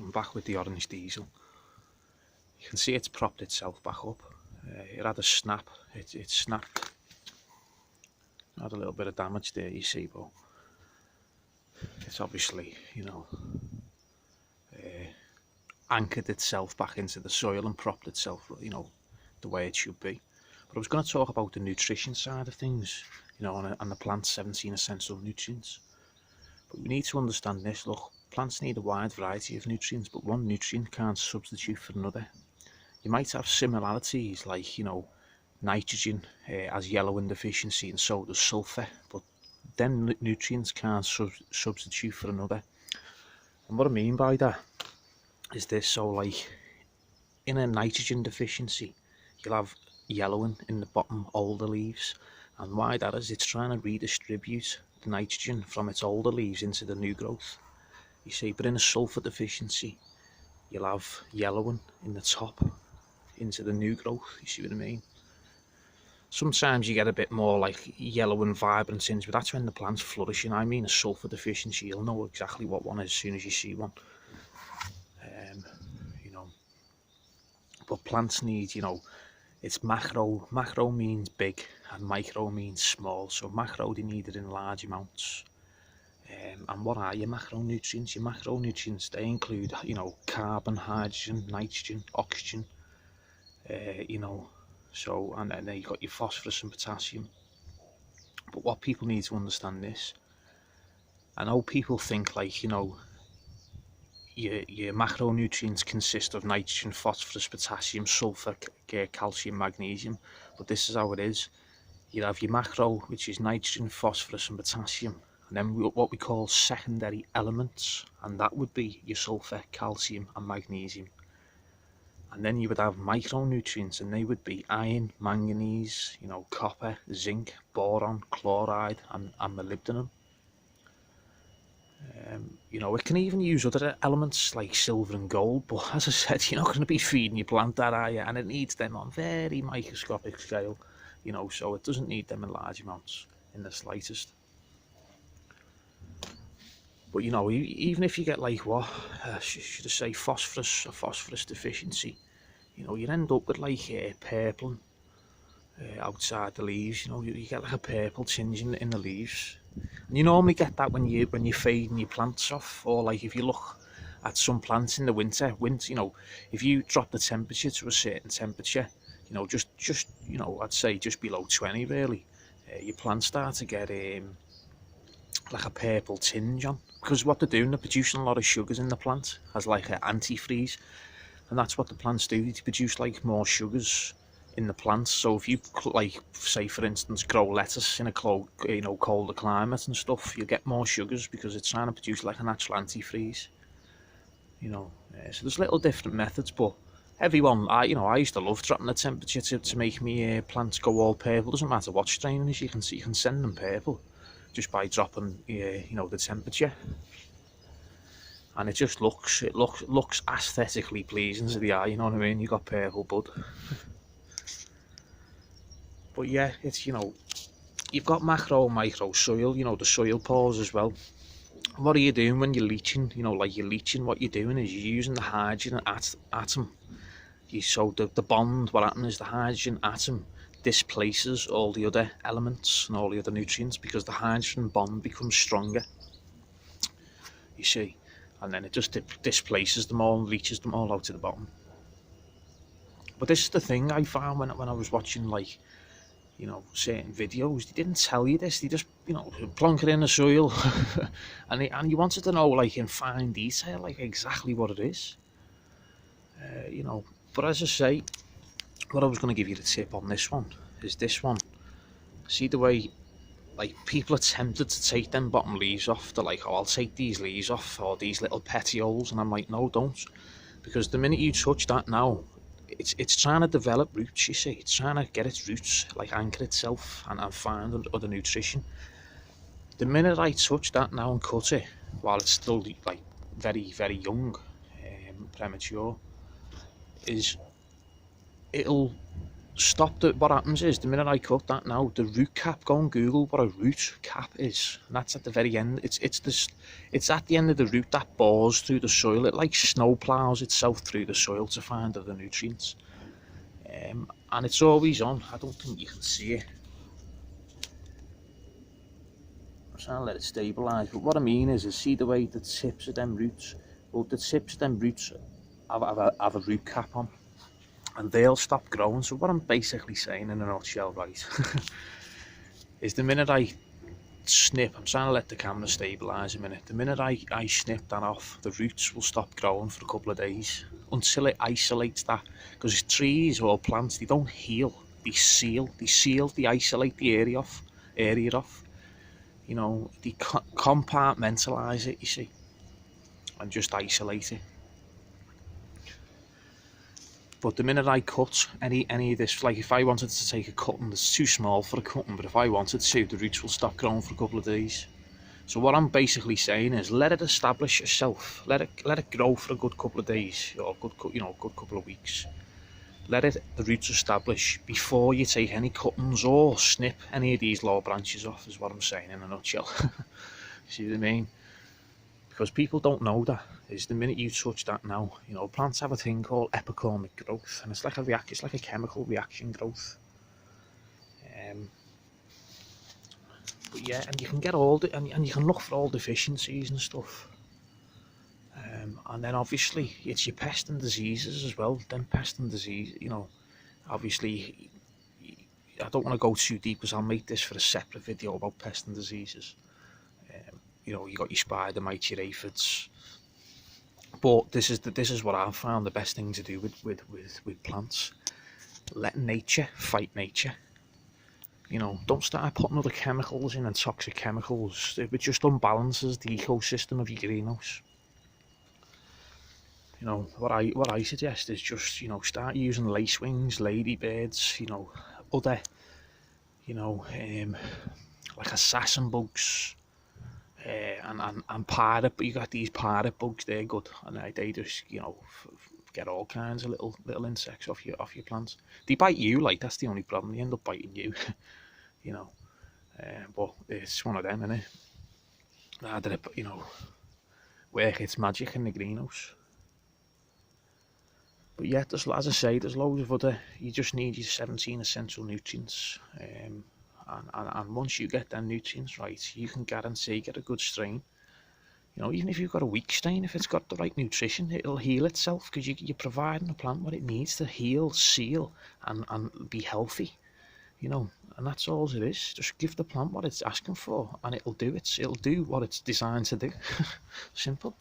I'm back with the orange diesel. You can see it's propped itself back up. It had a snap, it snapped. Had a little bit of damage there, you see, but it's obviously, anchored itself back into the soil and propped itself, the way it should be. But I was going to talk about the nutrition side of things, and the plant's 17 essential nutrients. But we need to understand this. Look, plants need a wide variety of nutrients, but one nutrient can't substitute for another. You might have similarities, like, nitrogen has yellowing deficiency, and so does sulfur, but then nutrients can't substitute for another. And what I mean by that is this. So, like, in a nitrogen deficiency, you'll have yellowing in the bottom older leaves, and why that is, it's trying to redistribute the nitrogen from its older leaves into the new growth, you see. But in a sulfur deficiency, you'll have yellowing in the top into the new growth, you see what I mean. Sometimes you get a bit more like yellow and vibrant tinge, but that's when the plant's flourishing. I mean a sulfur deficiency, you'll know exactly what one is as soon as you see one. But plants need, it's macro. Macro means big and micro means small. So macro, they need it in large amounts. And what are your macronutrients? Your macronutrients, they include, carbon, hydrogen, nitrogen, oxygen, so, and then you've got your phosphorus and potassium. But what people need to understand this, I know people think like, your macronutrients consist of nitrogen, phosphorus, potassium, sulfur, calcium, magnesium, but this is how it is. You have your macro, which is nitrogen, phosphorus and potassium, and then what we call secondary elements, and that would be your sulfur, calcium and magnesium. And then you would have micronutrients, and they would be iron, manganese, copper, zinc, boron, chloride and molybdenum. It can even use other elements like silver and gold, but as I said, you're not going to be feeding your plant that, are you? And it needs them on very microscopic scale, so it doesn't need them in large amounts in the slightest. But even if you get like should I say phosphorus deficiency, you end up with like purple outside the leaves. You get like a purple tinge in the leaves, and you normally get that when you're fading your plants off, or like if you look at some plants in the winter, if you drop the temperature to a certain temperature, just I'd say just below 20 really, your plants start to get like a purple tinge on, because what they're doing, they're producing a lot of sugars in the plant as like an antifreeze, and that's what the plants do. They produce like more sugars in the plants. So if you, like, say for instance, grow lettuce in a colder climate and stuff, you get more sugars because it's trying to produce like a natural antifreeze. So there's little different methods, but everyone, I used to love dropping the temperature to make me plants go all purple. Doesn't matter what strain it is, you can send them purple just by dropping the temperature, and it just looks aesthetically pleasing to the eye. You know what I mean? You got purple bud. But yeah, it's you've got macro and micro soil. The soil pores as well. What are you doing when you're leaching? Like you're leaching, what you're doing is you're using the hydrogen atom. So the bond, what happens is the hydrogen atom displaces all the other elements and all the other nutrients, because the hydrogen bond becomes stronger, you see, and then it just displaces them all and leaches them all out to the bottom. But this is the thing I found when I was watching, like, certain videos. They didn't tell you this. They just plonk it in the soil and you wanted to know, like, in fine detail, like exactly what it is. But as I say, what I was going to give you the tip on this one is this one. See the way, like, people are tempted to take them bottom leaves off. They're like, oh, I'll take these leaves off, or these little petioles, and I'm like, no, don't, because the minute you touch that now, it's trying to develop roots, you see. It's trying to get its roots, like, anchor itself and find other nutrition. The minute I touch that now and cut it while it's still like very, very young, premature, it'll what happens is, the minute I cut that now, the root cap, go and Google what a root cap is, and that's at the very end. It's at the end of the root that bores through the soil. It like snow plows itself through the soil to find other nutrients. And it's always on. I don't think you can see it. I'm trying to let it stabilise, but what I mean is see the way the tips of them roots, well, the tips of them roots have a root cap on, and they'll stop growing. So what I'm basically saying in a nutshell, right, is the minute I snip, I'm trying to let the camera stabilise a minute, the minute I snip that off, the roots will stop growing for a couple of days until it isolates that, because trees or plants, they don't heal, they seal, they isolate the area off, you know, they compartmentalise it, you see, and just isolate it. But the minute I cut any of this, like if I wanted to take a cutting that's too small for a cutting, but if I wanted to, the roots will stop growing for a couple of days. So what I'm basically saying is, let it establish itself. Let it grow for a good couple of days, or good couple of weeks. Let the roots establish before you take any cuttings or snip any of these lower branches off, is what I'm saying in a nutshell. See what I mean? Because people don't know that, is the minute you touch that now, you know, plants have a thing called epicormic growth, and it's like a chemical reaction growth. But yeah, and you can get and you can look for all deficiencies and stuff. And then obviously it's your pests and diseases as well. Then pests and disease, you know, obviously I don't want to go too deep, because I'll make this for a separate video about pests and diseases. You know, you got your spider mites, your aphids. But this is what I've found the best thing to do with plants. Let nature fight nature. You know, don't start putting other chemicals in and toxic chemicals. It just unbalances the ecosystem of your greenhouse. You know, what I suggest is just, you know, start using lacewings, ladybirds, you know, other, you know, like assassin bugs, and pirate. But you got these pirate bugs, they're good, and they just, you know, get all kinds of little insects off your plants. They bite you, like, that's the only problem. They end up biting you, you know. But it's one of them, innit? Rather, you know, work its magic in the greenhouse. But yeah, as I say, there's loads of other. You just need your 17 essential nutrients, and once you get them nutrients right, you can guarantee get a good strain. You know, even if you've got a weak strain, if it's got the right nutrition, it'll heal itself, because you're providing the plant what it needs to heal, seal, and be healthy. You know, and that's all it is. Just give the plant what it's asking for, and it'll do what it's designed to do. Simple.